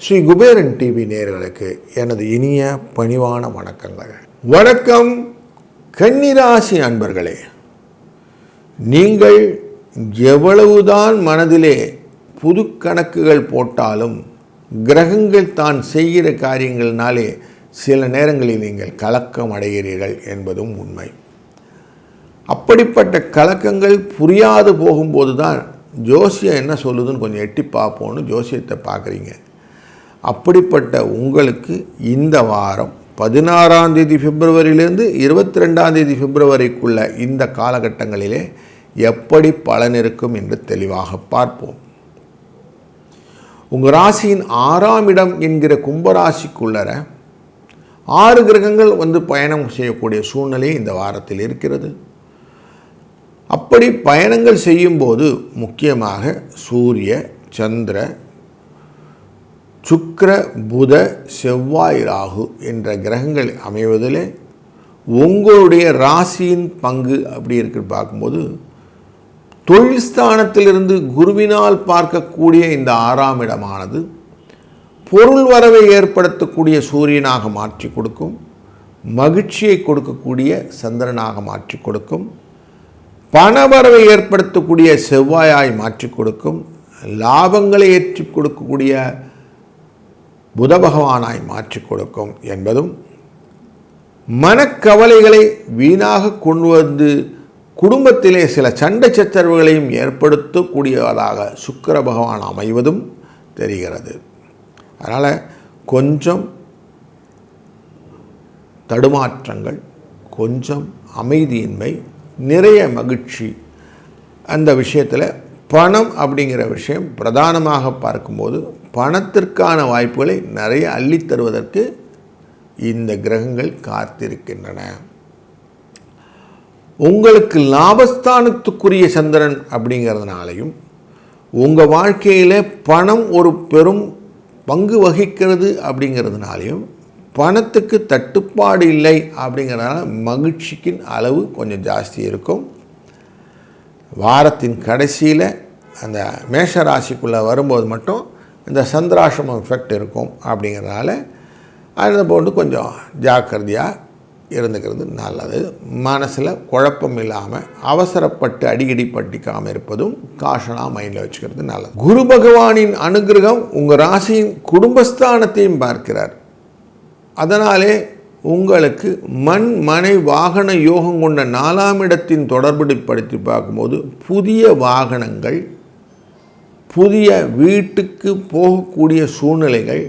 Sri Kuberan TV நேயர்களுக்கு எனது இனிய பணிவான வணக்கங்கள். வணக்கம் கன்னிராசி அன்பர்களே. நீங்கள் எவ்வளவுதான் மனதிலே புது கணக்குகள் போட்டாலும் கிரகங்கள் தான் செய்கிற காரியங்கள்னாலே சில நேரங்களில் நீங்கள் கலக்கம் அடைகிறீர்கள் என்பதும் உண்மை. அப்படிப்பட்ட கலக்கங்கள் புரியாது போகும்போது தான் ஜோசியம் என்ன சொல்லுதுன்னு கொஞ்சம் எட்டி பார்ப்போன்னு ஜோசியத்தை பார்க்குறீங்க. அப்படிப்பட்ட உங்களுக்கு இந்த வாரம் 16ஆம் தேதி பிப்ரவரியிலிருந்து 22ஆம் தேதி பிப்ரவரிக்குள்ள இந்த காலகட்டங்களிலே எப்படி பலன் இருக்கும் என்று தெளிவாக பார்ப்போம். உங்கள் ராசியின் 6ஆம் இடம் என்கிற கும்பராசிக்குள்ளர 6 கிரகங்கள் பயணம் செய்யக்கூடிய சூழ்நிலை இந்த வாரத்தில் இருக்கிறது. அப்படி பயணங்கள் செய்யும்போது முக்கியமாக சூரிய, சந்திர, சுக்கிர, புத, செவ்வாய், ராகு என்ற கிரகங்கள் அமைவதில் உங்களுடைய ராசியின் பங்கு அப்படி இருக்கு பார்க்கும்போது தொழில் ஸ்தானத்திலிருந்து குருவினால் பார்க்கக்கூடிய இந்த 6ஆம் இடமானது பொருள் வரவை ஏற்படுத்தக்கூடிய சூரியனாக மாற்றி கொடுக்கும், மகிழ்ச்சியை கொடுக்கக்கூடிய சந்திரனாக மாற்றி கொடுக்கும், பணவரவை ஏற்படுத்தக்கூடிய செவ்வாயாய் மாற்றி கொடுக்கும், லாபங்களை ஏற்றி கொடுக்கக்கூடிய புத பகவானாய் மாற்றி கொடுக்கும் என்பதும், மனக்கவலைகளை வீணாக கொண்டு வந்து குடும்பத்திலே சில சண்டை சச்சரவுகளையும் ஏற்படுத்தக்கூடியதாக சுக்கிர பகவான் அமைவதும் தெரிகிறது. அதனால் கொஞ்சம் தடுமாற்றங்கள், கொஞ்சம் அமைதியின்மை, நிறைய மகிழ்ச்சி. அந்த விஷயத்தில் பணம் அப்படிங்கிற விஷயம் பிரதானமாக பார்க்கும்போது பணத்திற்கான வாய்ப்புகளை நிறைய அள்ளித்தருவதற்கு இந்த கிரகங்கள் காத்திருக்கின்றன. உங்களுக்கு லாபஸ்தானத்துக்குரிய சந்திரன் அப்படிங்கிறதுனாலையும் உங்கள் வாழ்க்கையில் பணம் ஒரு பெரும் பங்கு வகிக்கிறது அப்படிங்கிறதுனாலையும் பணத்துக்கு தட்டுப்பாடு இல்லை அப்படிங்கிறதுனால மகிழ்ச்சிக்கின் அளவு கொஞ்சம் ஜாஸ்தி இருக்கும். வாரத்தின் கடைசியில் அந்த மேஷ ராசிக்குள்ளே வரும்போது மட்டும் இந்த சந்திராசிரமம் எஃபெக்ட் இருக்கும். அப்படிங்கிறதுனால அதை போட்டு கொஞ்சம் ஜாக்கிரதையாக இருந்துக்கிறது நல்லது. மனசில் குழப்பம் இல்லாமல் அவசரப்பட்டு அடிக்கடி பட்டிக்காமல் இருப்பதும் காஷனாக மைண்டில் வச்சுக்கிறது நல்லது. குரு பகவானின் அனுகிரகம் உங்கள் ராசியின் குடும்பஸ்தானத்தையும் பார்க்கிறார். அதனாலே உங்களுக்கு மண், மனை, வாகன யோகம் கொண்ட 4ஆம் இடத்தின் தொடர்புபடுத்தி பார்க்கும்போது புதிய வாகனங்கள், புதிய வீட்டுக்கு போகக்கூடிய சூழ்நிலைகள்,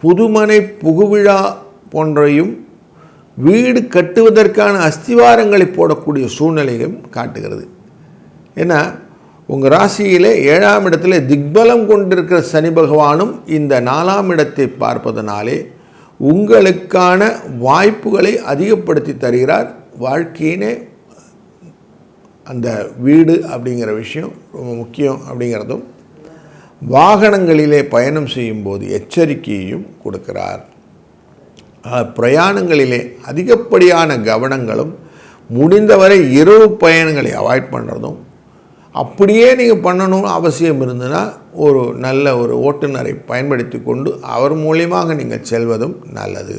புதுமனை புகுவிழா போன்றையும் வீடு கட்டுவதற்கான அஸ்திவாரங்களை போடக்கூடிய சூழ்நிலையும் காட்டுகிறது. ஏன்னா உங்கள் ராசியிலே 7ஆம் இடத்துல திக்பலம் கொண்டிருக்கிற சனி பகவானும் இந்த 4ஆம் இடத்தை பார்ப்பதனாலே உங்களுக்கான வாய்ப்புகளை அதிகப்படுத்தி தருகிறார். வாழ்க்கையினே அந்த வீடு அப்படிங்கிற விஷயம் ரொம்ப முக்கியம் அப்படிங்கிறதும், வாகனங்களிலே பயணம் செய்யும்போது எச்சரிக்கையையும் கொடுக்கிறார். பிரயாணங்களிலே அதிகப்படியான கவனங்களும், முடிந்தவரை இரவு பயணங்களை அவாய்ட் பண்ணுறதும், அப்படியே நீங்கள் பண்ணணும்னு அவசியம் இருந்ததுன்னா ஒரு நல்ல ஒரு ஓட்டுநரை பயன்படுத்தி கொண்டு அவர் மூலியமாக நீங்கள் செல்வதும் நல்லது.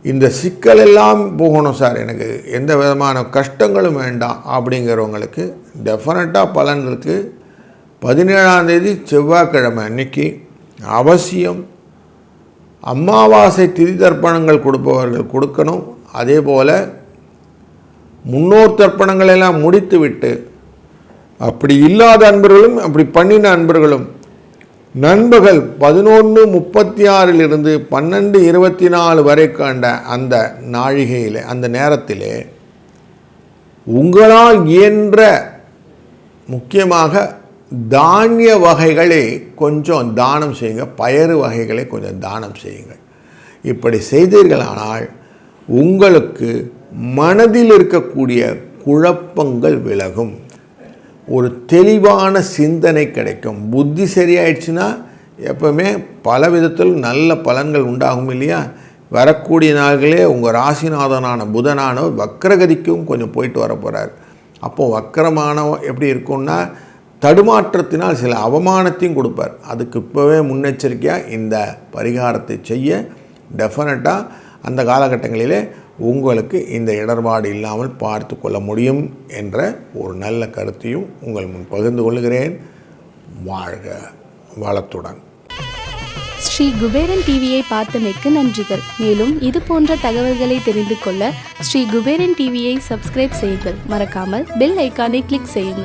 இந்த சிக்கல் எல்லாம் போகணும் சார், எனக்கு எந்த விதமான கஷ்டங்களும் வேண்டாம் அப்படிங்கிறவங்களுக்கு டெஃபினட்டாக பலன் இருக்குது. 17ஆம் தேதி செவ்வாய்க்கிழமை அன்னைக்கு அவசியம் அமாவாசை திதி தர்ப்பணங்கள் கொடுப்பவர்கள் கொடுக்கணும். அதே போல் முன்னோர் தர்ப்பணங்கள் எல்லாம் முடித்து விட்டு அப்படி இல்லாத அன்பர்களும் அப்படி பண்ணின அன்பர்களும் நண்பகல் 11:36 12:24 வரை கண்ட அந்த நாழிகையில், அந்த நேரத்திலே உங்களால் இயன்ற முக்கியமாக தானிய வகைகளை கொஞ்சம் தானம் செய்யுங்க, பயறு வகைகளை கொஞ்சம் தானம் செய்யுங்கள். இப்படி செய்தீர்களானால் உங்களுக்கு மனதில் இருக்கக்கூடிய குழப்பங்கள் விலகும், ஒரு தெளிவான சிந்தனை கிடைக்கும். புத்தி சரியாயிடுச்சுன்னா எப்பவுமே பல விதத்தில் நல்ல பலன்கள் உண்டாகும் இல்லையா. வரக்கூடிய நாள்களே உங்கள் ராசிநாதனான புதனானவர் வக்ரகதிக்கும் கொஞ்சம் போயிட்டு வர போகிறார். அப்போது வக்கரமான எப்படி இருக்கும்னா தடுமாற்றத்தினால் சில அவமானத்தையும் கொடுப்பார். அதுக்கு இப்போவே முன்னெச்சரிக்கையாக இந்த பரிகாரத்தை செய்ய டெஃபினட்டாக அந்த காலகட்டங்களிலே உங்களுக்கு இந்த இடர்பாடு இல்லாமல் பார்த்து கொள்ள முடியும் என்ற ஒரு நல்ல கருத்தையும் உங்கள் முன் பகிர்ந்து கொள்கிறேன். வாழ்க வளத்துடன். ஸ்ரீ குபேரன் டிவியை பார்த்தமைக்கு நன்றிகள். மேலும் இது போன்ற தகவல்களை தெரிந்து கொள்ள ஸ்ரீ குபேரன் டிவியை சப்ஸ்கிரைப் செய்யுங்கள். மறக்காமல் பெல் ஐக்கானை கிளிக் செய்யுங்கள்.